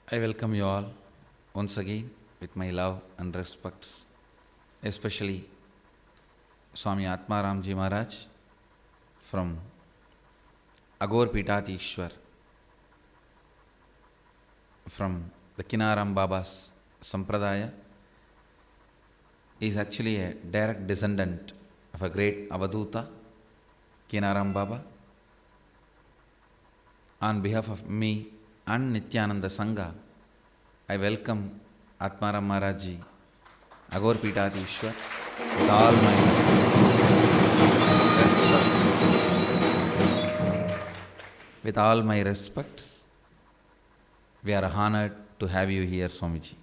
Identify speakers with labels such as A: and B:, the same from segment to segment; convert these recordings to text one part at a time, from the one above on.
A: I welcome you all once again with my love and respects, especially Swami Atmaramji Maharaj from Agor Pitat Ishwar, from the Kinaram Baba's Sampradaya. He is actually a direct descendant of a great Avaduta, Kinaram Baba. On behalf of me and Nityananda Sangha, I welcome Atmaram Maharajji, Agor Pitat Ishwar, with all my respects. With all my respects, we are honored to have you here, Swamiji.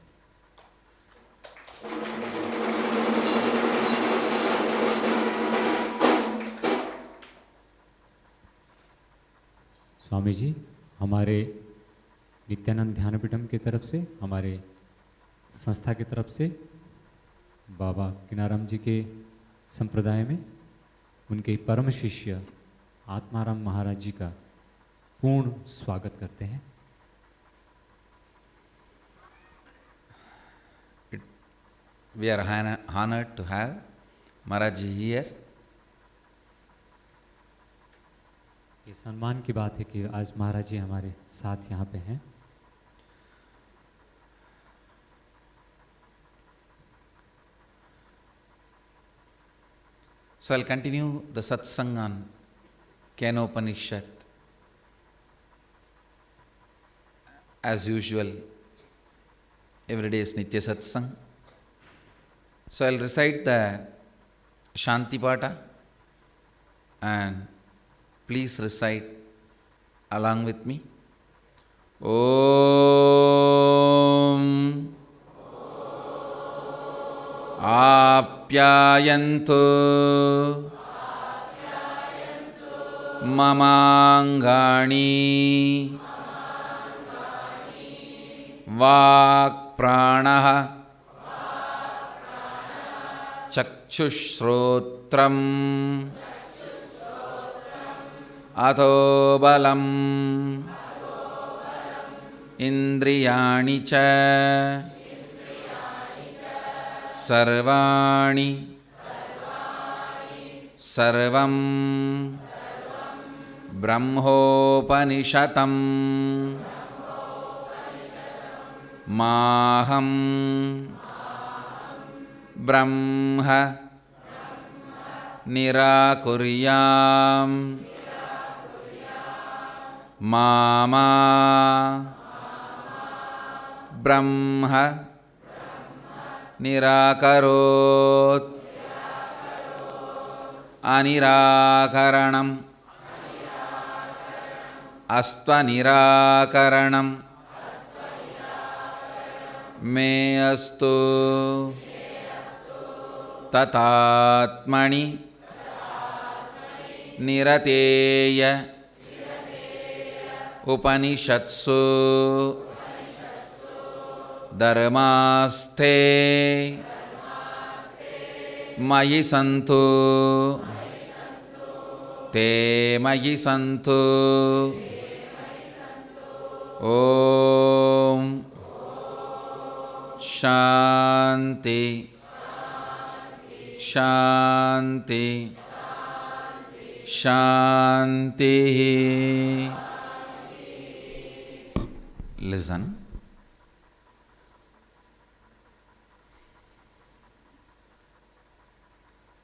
B: Swami ji, हमारे नित्यानंद ध्यानपीठम की तरफ से, हमारे संस्था की तरफ से बाबा किनाराम जी के संप्रदाय में उनके परम शिष्य आत्माराम महाराज जी का पूर्ण स्वागत करते हैं।
A: We are honored to have Maharajji here.
B: ये सम्मान की बात है कि आज महाराज जी हमारे साथ यहाँ पे हैं।
A: So I'll continue the satsang on Kenopanishad. As usual, every day is Nitya Satsang. So I'll recite the Shanti Pata and please recite along with me. Om Apyayantu Mamangani Vak Pranaha Chakshushrotram Atho Balam Indriyani Cha Sarvani Sarvam Brahmopanishatam Maham Brahma Nirakuryam Mama Brahma Nirakarot Anirakaranam Astva Nirakaranam Me Astu Tatatmani Nirateya Upanishatsu Dharmaste Mayi Santu Te Mayi Santu Om Shanti Shanti Shanti. Listen.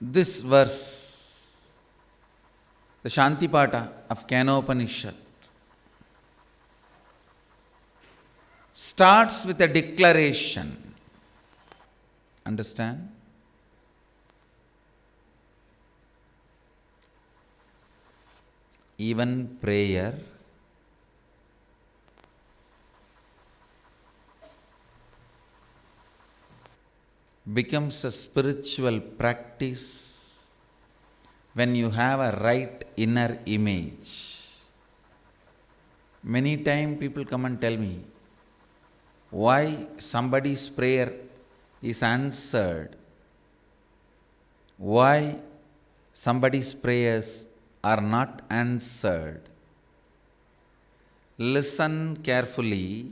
A: This verse, the Shanti Pata of Kenopanishad, starts with a declaration. Understand? Even prayer becomes a spiritual practice when you have a right inner image. Many times people come and tell me why somebody's prayer is answered, why somebody's prayers are not answered. Listen carefully.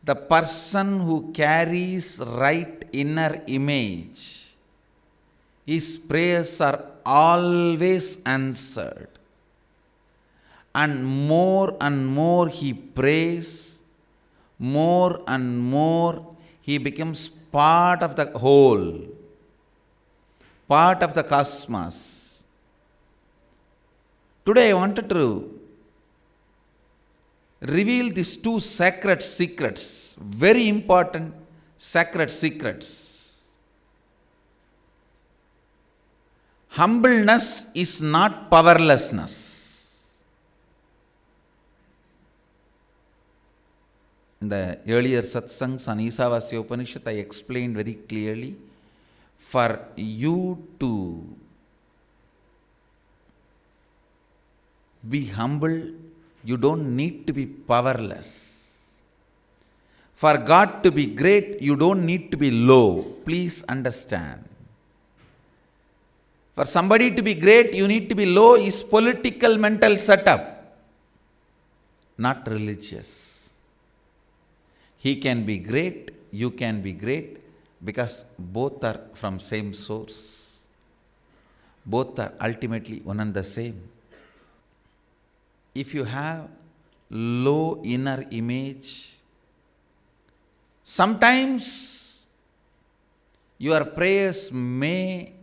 A: The person who carries right inner image, his prayers are always answered. And more he prays, more and more he becomes part of the whole, part of the cosmos. Today I wanted to reveal these two sacred secrets, very important sacred secrets. Humbleness is not powerlessness. In the earlier satsangs on Isavasya Upanishad, I explained very clearly, for you to be humble, you don't need to be powerless. For God to be great, you don't need to be low. Please understand. For somebody to be great, you need to be low is political mental setup, not religious. He can be great, you can be great, because both are from same source. Both are ultimately one and the same. If you have low inner image, sometimes your prayers may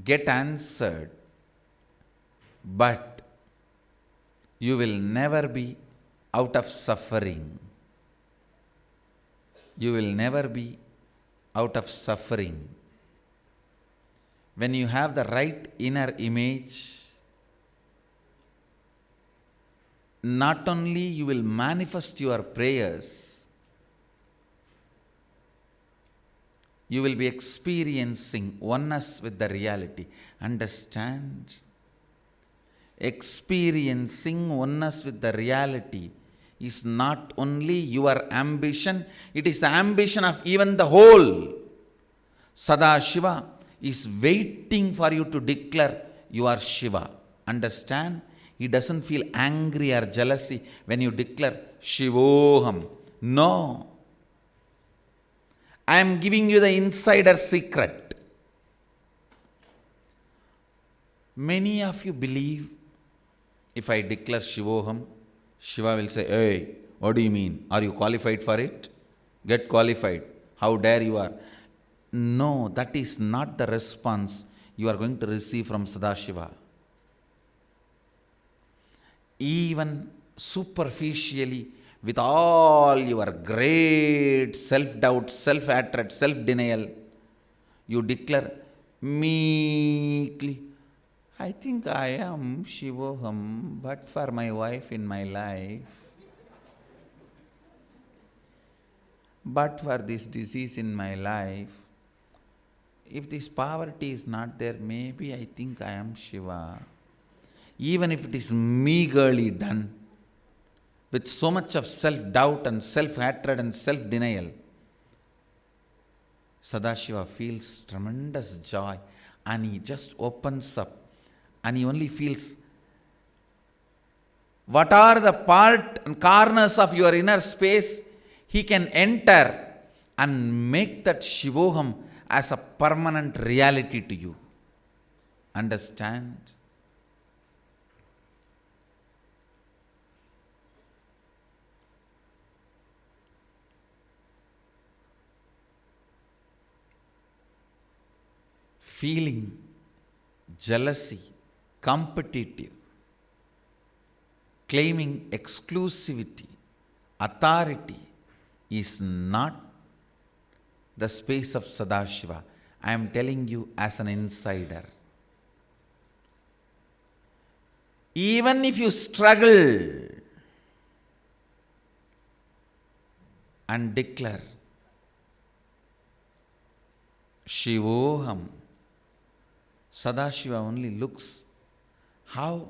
A: get answered, but you will never be out of suffering. You will never be out of suffering. When you have the right inner image, not only you will manifest your prayers, you will be experiencing oneness with the reality. Understand? Experiencing oneness with the reality is not only your ambition, it is the ambition of even the whole. Sadashiva is waiting for you to declare you are Shiva. Understand? He doesn't feel angry or jealousy when you declare Shivoham. No. I am giving you the insider secret. Many of you believe if I declare Shivoham, Shiva will say, hey, what do you mean? Are you qualified for it? Get qualified. How dare you are. No, that is not the response you are going to receive from Sadashiva. Even superficially, with all your great self-doubt, self-hatred, self-denial, you declare meekly, I think I am Shivoham, but for my wife in my life, but for this disease in my life, if this poverty is not there, maybe I think I am Shiva. Even if it is meagerly done, with so much of self-doubt and self-hatred and self-denial, Sadashiva feels tremendous joy and he just opens up and he only feels what are the part and corners of your inner space, he can enter and make that Shivoham as a permanent reality to you. Understand? Feeling jealousy, competitive, claiming exclusivity, authority is not the space of Sadashiva. I am telling you as an insider. Even if you struggle and declare Shivoham, Sadashiva only looks how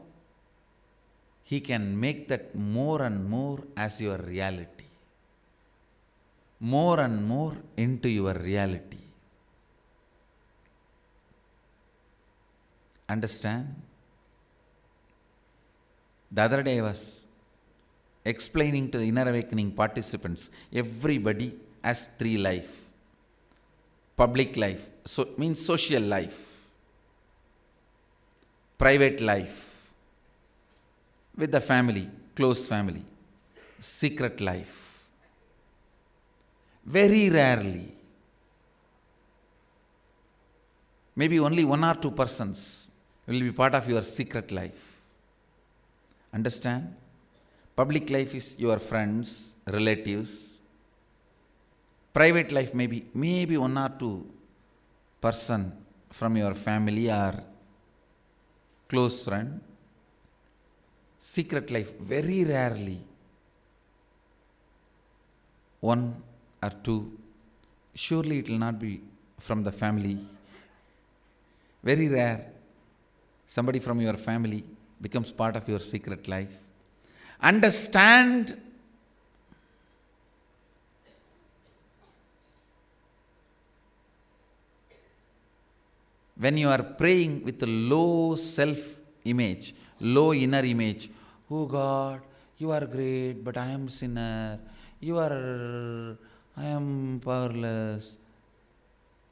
A: he can make that more and more as your reality. More and more into your reality. Understand? The other day I was explaining to the inner awakening participants, everybody has three life. Public life, so means social life. Private life, with the family, close family. Secret life. Very rarely, maybe only 1 or 2 persons will be part of your secret life. Understand? Public life is your friends, relatives. Private life maybe 1 or 2 person from your family or close friend. Secret life, very rarely 1 or 2. Surely it will not be from the family. Very rare somebody from your family becomes part of your secret life. Understand, when you are praying with a low self-image, low inner image, oh God, you are great, but I am sinner. I am powerless.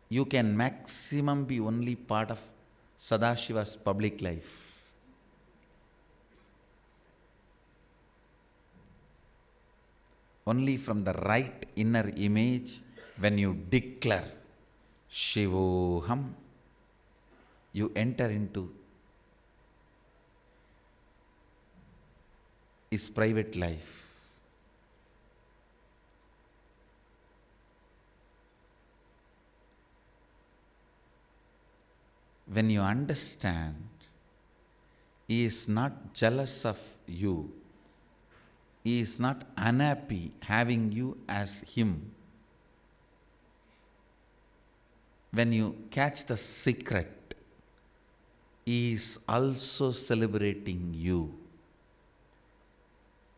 A: You can maximum be only part of Sadashiva's public life. Only from the right inner image, when you declare Shivoham, you enter into his private life. When you understand, he is not jealous of you, he is not unhappy having you as him. When you catch the secret, he is also celebrating you.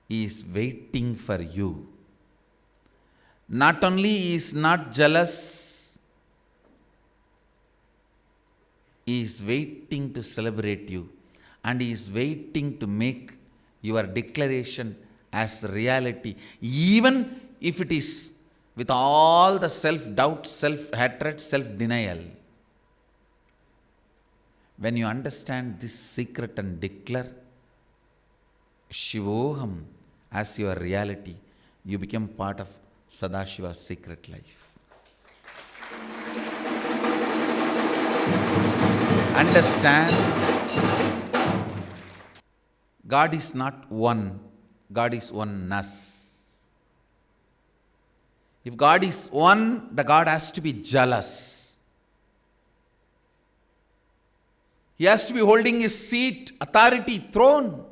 A: He is waiting for you. Not only he is not jealous, he is waiting to celebrate you, and he is waiting to make your declaration as reality, even if it is with all the self-doubt, self-hatred, self-denial. When you understand this secret and declare Shivoham as your reality, you become part of Sadashiva's secret life. Understand, God is not one, God is oneness. If God is one, the God has to be jealous. He has to be holding his seat, authority, throne.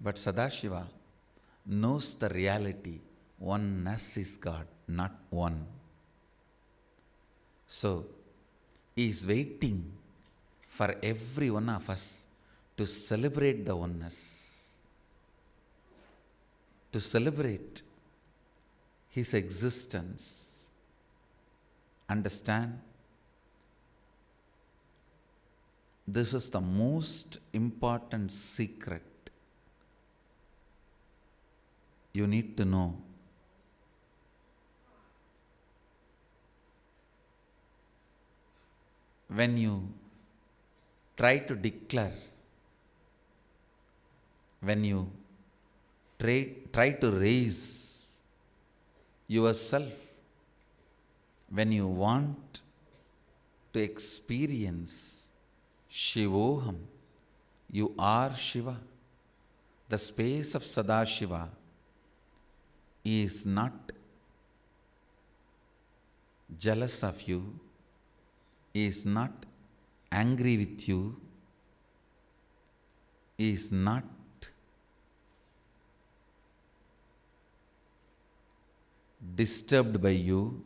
A: But Sadashiva knows the reality. Oneness is God, not one. So, he is waiting for every one of us to celebrate the oneness, to celebrate his existence. Understand? This is the most important secret you need to know. When you try to declare, when you try to raise yourself, when you want to experience Shivoham, you are Shiva. The space of Sadashiva is not jealous of you, is not angry with you, is not disturbed by you.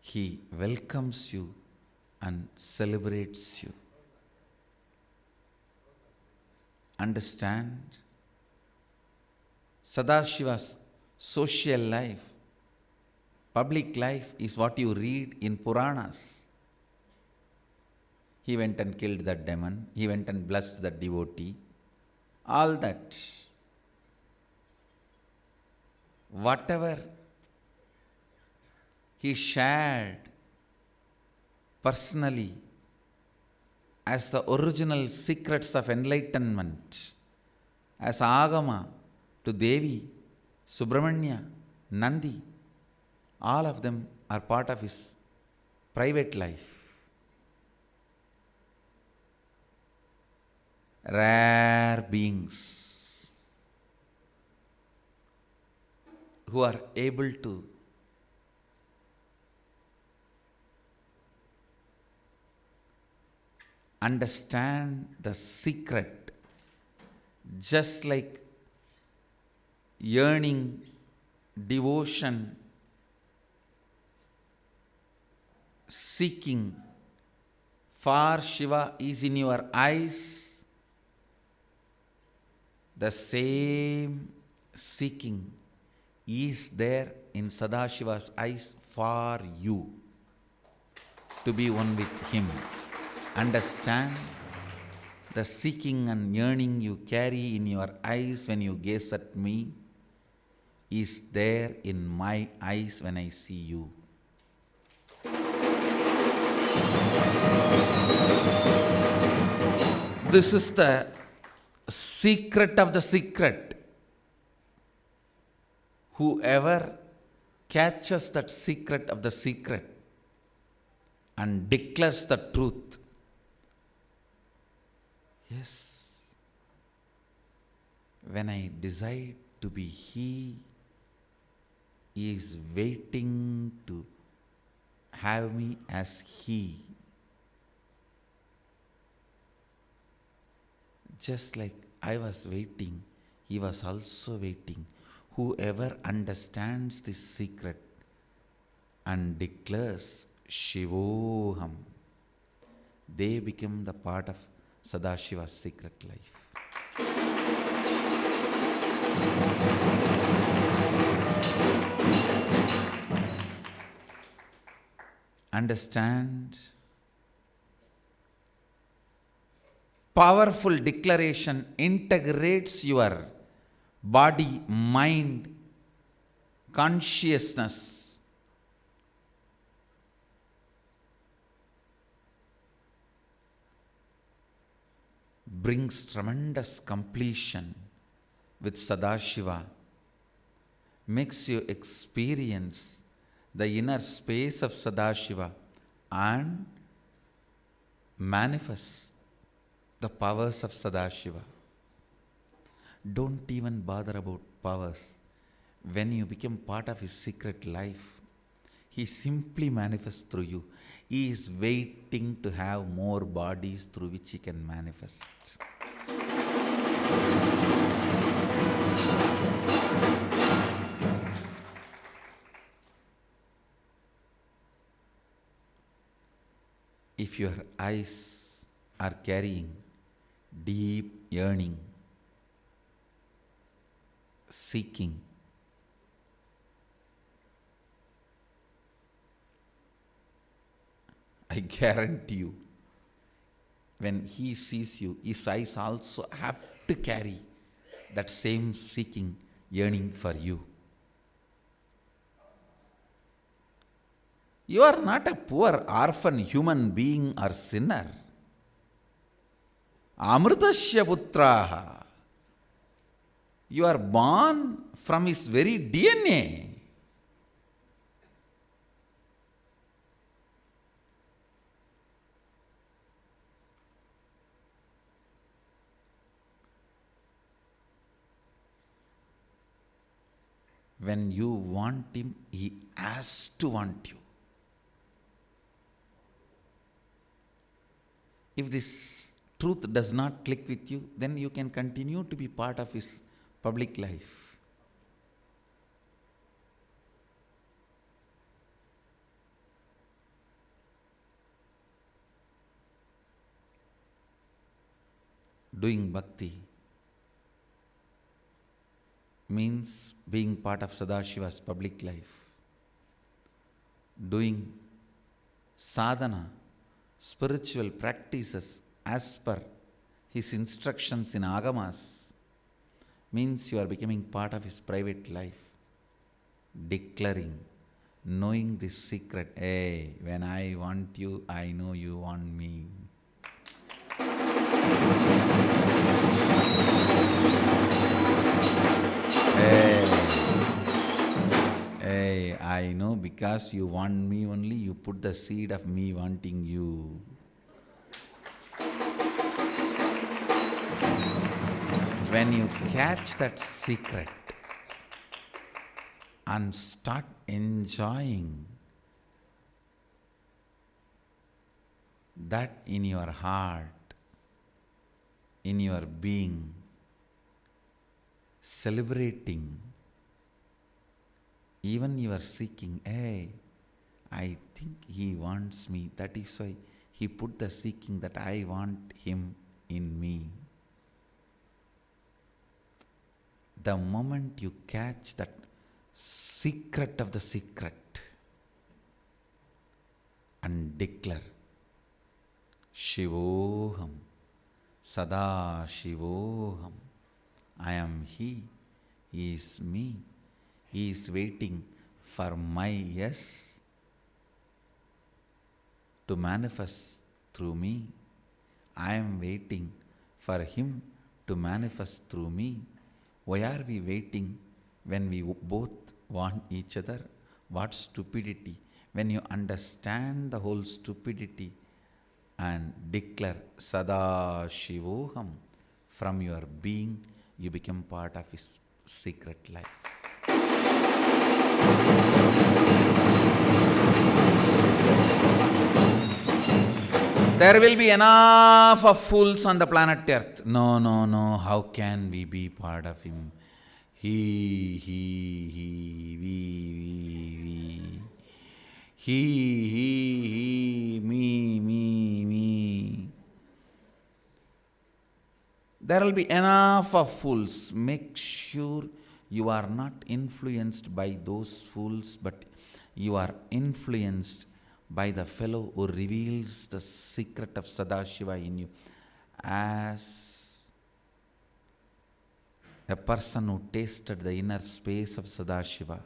A: He welcomes you and celebrates you. Understand? Sadashiva's social life, public life is what you read in Puranas. He went and killed that demon. He went and blessed that devotee. All that. Whatever he shared personally as the original secrets of enlightenment, as Agama to Devi, Subramanya, Nandi, all of them are part of his private life. Rare beings who are able to understand the secret, just like yearning, devotion, seeking for Shiva is in your eyes, the same seeking is there in Sadashiva's eyes for you to be one with him. Understand the seeking and yearning you carry in your eyes when you gaze at me is there in my eyes when I see you. This is the secret of the secret. Whoever catches that secret of the secret and declares the truth, yes, when I decide to be he is waiting to have me as he. Just like I was waiting, he was also waiting. Whoever understands this secret and declares Shivoham, they become the part of Sadashiva's secret life. Understand? Powerful declaration integrates your body, mind, consciousness. Brings tremendous completion with Sadashiva, makes you experience the inner space of Sadashiva and manifests the powers of Sadashiva. Don't even bother about powers. When you become part of his secret life, he simply manifests through you. He is waiting to have more bodies through which he can manifest. If your eyes are carrying deep yearning, seeking, I guarantee you, when he sees you, his eyes also have to carry that same seeking, yearning for you. You are not a poor orphan human being or sinner. Amritasya putraha. You are born from his very DNA. When you want him, he has to want you. If this truth does not click with you, then you can continue to be part of his public life. Doing bhakti means being part of Sadashiva's public life. Doing sadhana, spiritual practices as per his instructions in Agamas, means you are becoming part of his private life. Declaring, knowing this secret, hey, when I want you, I know you want me. Hey, I know because you want me only, you put the seed of me wanting you. When you catch that secret and start enjoying that in your heart, in your being, celebrating, even you are seeking, hey, I think he wants me. That is why he put the seeking that I want him in me. The moment you catch that secret of the secret and declare, Shivoham, Sada Shivoham, I am he is me. He is waiting for my yes to manifest through me. I am waiting for him to manifest through me. Why are we waiting when we both want each other? What stupidity! When you understand the whole stupidity and declare Sada Shivoham from your being, you become part of his secret life. There will be enough of fools on the planet Earth. No, no, no. How can we be part of him? He, we. He, me. There will be enough of fools. Make sure you are not influenced by those fools, but you are influenced by the fellow who reveals the secret of Sadashiva in you. As a person who tasted the inner space of Sadashiva,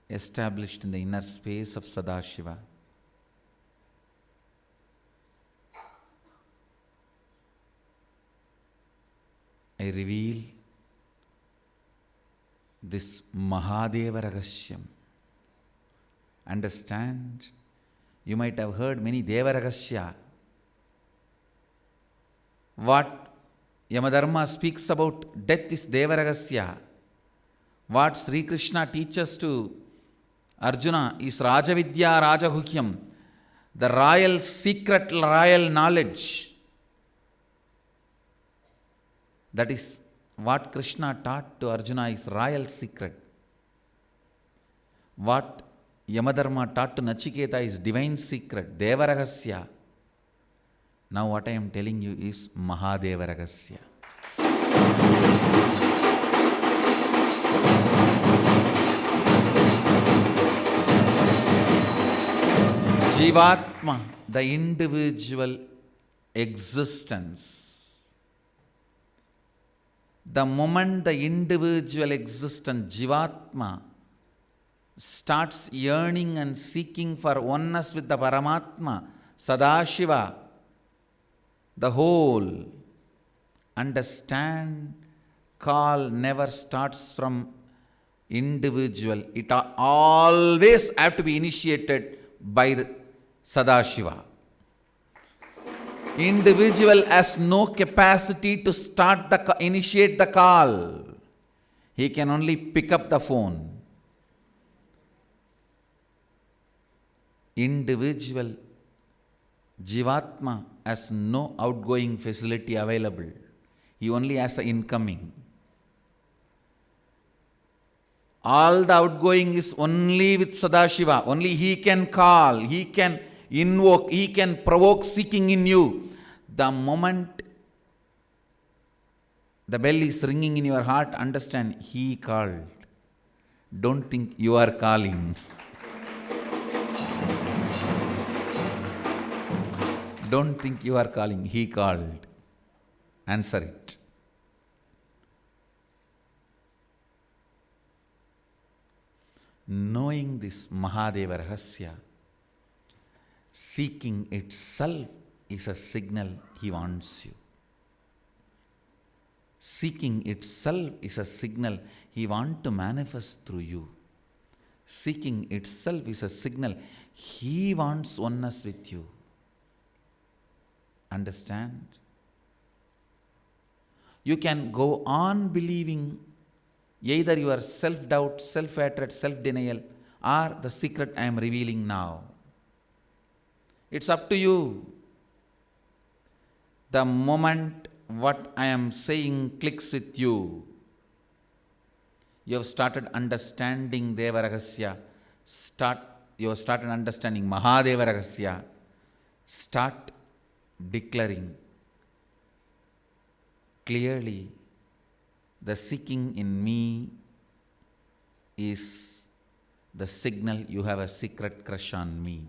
A: established in the inner space of Sadashiva, I reveal this Mahadeva Ragashyam. Understand? You might have heard many Deva Ragasya. What Yamadharma speaks about death is Deva Ragasya. What Sri Krishna teaches to Arjuna is Rajavidya Rajahukyam, the royal secret, royal knowledge. That is what Krishna taught to Arjuna is royal secret. What Yamadharma taught to Nachiketa is divine secret, Deva Ragasya. Now what I am telling you is Mahadeva Ragasya. Jivatma, the individual existence. The moment the individual existence, Jivatma, starts yearning and seeking for oneness with the Paramatma, Sadashiva, the whole, understand, call never starts from individual. It always have to be initiated by the Sadashiva. Individual has no capacity to initiate the call. He can only pick up the phone. Individual Jivatma has no outgoing facility available. He only has an incoming. All the outgoing is only with Sadashiva. Only he can call, he can invoke, he can provoke seeking in you. The moment the bell is ringing in your heart, understand he called. Don't think you are calling. Don't think you are calling. He called. Answer it. Knowing this Mahadeva Rahasya, seeking itself is a signal he wants you. Seeking itself is a signal he wants to manifest through you. Seeking itself is a signal he wants oneness with you. Understand? You can go on believing either your self-doubt, self-hatred, self-denial, or the secret I am revealing now. It's up to you. The moment what I am saying clicks with you, you have started understanding Deva Rahasya, you have started understanding Mahadeva Rahasya, start declaring clearly, the seeking in me is the signal you have a secret crush on me.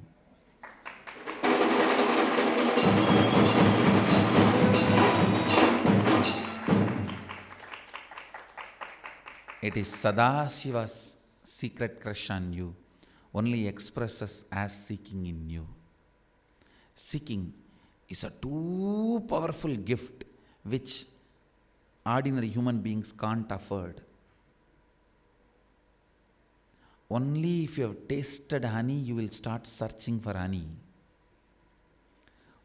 A: It is Sadashiva's secret crush on you, only expresses as seeking in you. Seeking is a too powerful gift which ordinary human beings can't afford. Only if you have tasted honey, you will start searching for honey.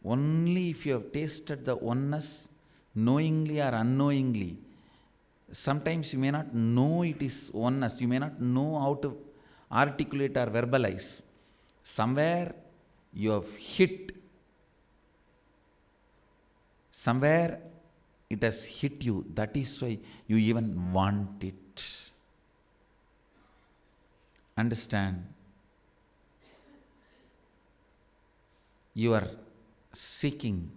A: Only if you have tasted the oneness, knowingly or unknowingly. Sometimes you may not know it is oneness, you may not know how to articulate or verbalize. Somewhere you have hit, somewhere it has hit you. That is why you even want it. Understand? Your seeking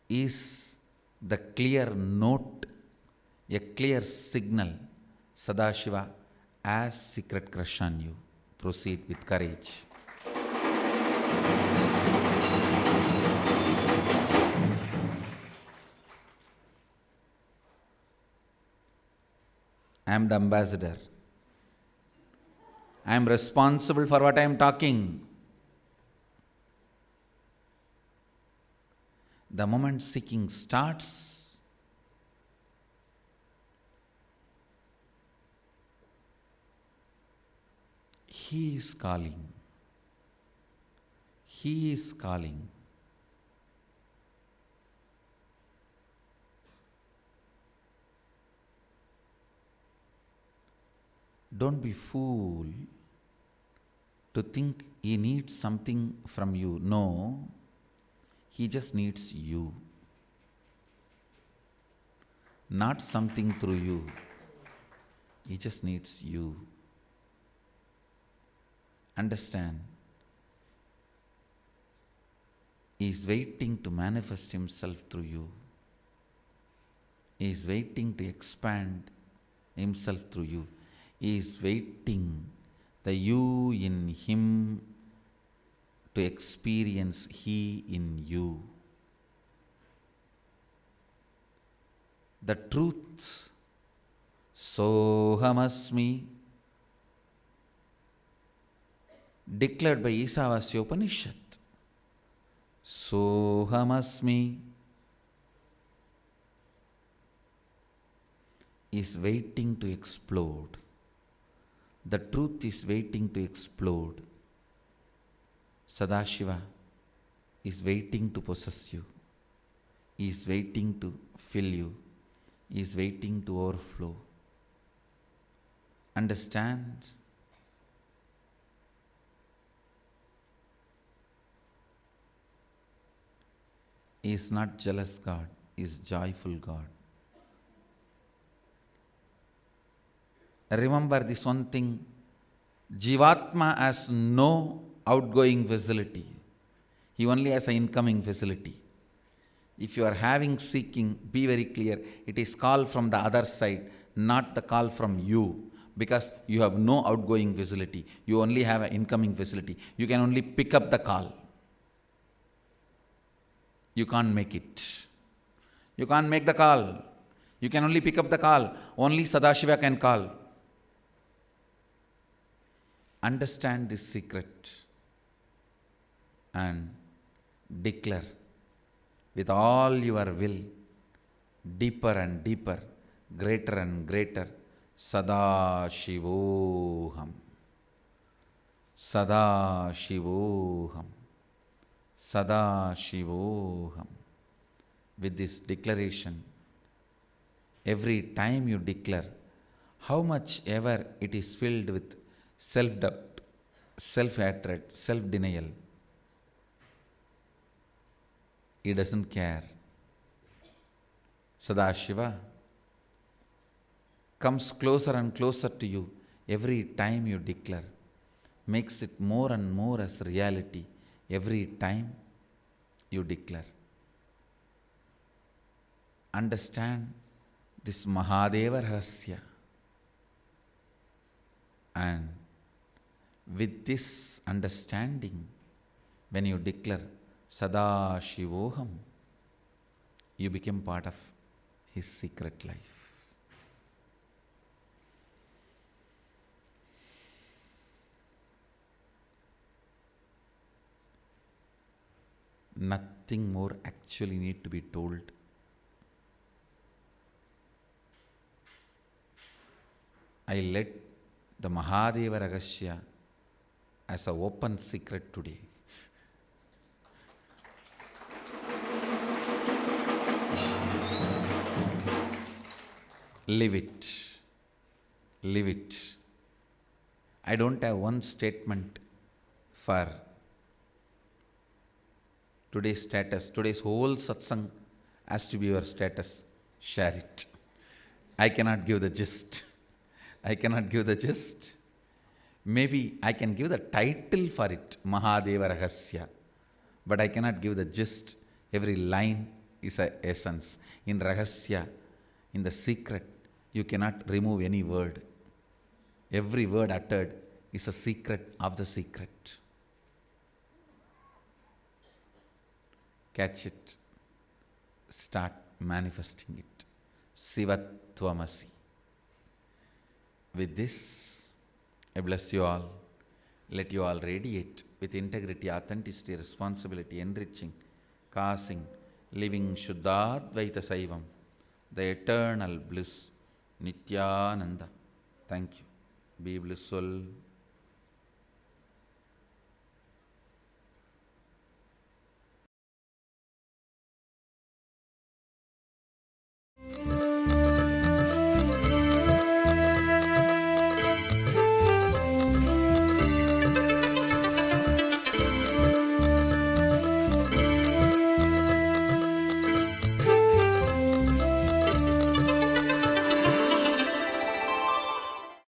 A: is the clear note, a clear signal. Sadashiva as secret crush on you. Proceed with courage. I am the ambassador. I am responsible for what I am talking. The moment seeking starts, he is calling. He is calling. Don't be fool to think he needs something from you. No, he just needs you. Not something through you. He just needs you. Understand? He is waiting to manifest himself through you. He is waiting to expand himself through you. He is waiting the you in him to experience he in you. The truth, Sohamasmi, declared by Isavasya Upanishad. Sohamasmi is waiting to explode. The truth is waiting to explode. Sadashiva is waiting to possess you. He is waiting to fill you. He is waiting to overflow. Understand? He is not jealous God. He is joyful God. Remember this one thing, Jivatma has no outgoing facility. He only has an incoming facility. If you are having seeking, be very clear, it is call from the other side, not the call from you, because you have no outgoing facility. You only have an incoming facility. You can only pick up the call. You can't make it. You can't make the call. You can only pick up the call. Only Sadashiva can call. Understand this secret and declare with all your will, deeper and deeper, greater and greater, Sadashivoham. Sadashivoham. Sadashivoham. With this declaration, every time you declare, how much ever it is filled with self-doubt, self-hatred, self-denial, he doesn't care. Sadashiva comes closer and closer to you every time you declare, makes it more and more as reality every time you declare. Understand this Mahadeva Rahasya, and with this understanding, when you declare Sadashivoham, you become part of his secret life. Nothing more actually need to be told. I let the Mahadeva Rahasya as an open secret today. Live it. Live it. I don't have one statement for today's status. Today's whole satsang has to be your status. Share it. I cannot give the gist. I cannot give the gist. Maybe I can give the title for it, Mahadeva Rahasya, but I cannot give the gist. Every line is an essence. In Rahasya, in the secret, you cannot remove any word. Every word uttered is a secret of the secret. Catch it. Start manifesting it. Sivatvamasi. With this, I bless you all. Let you all radiate with integrity, authenticity, responsibility, enriching, causing, living Shuddhadvaita Saivam, the eternal bliss, Nityananda. Thank you. Be blissful.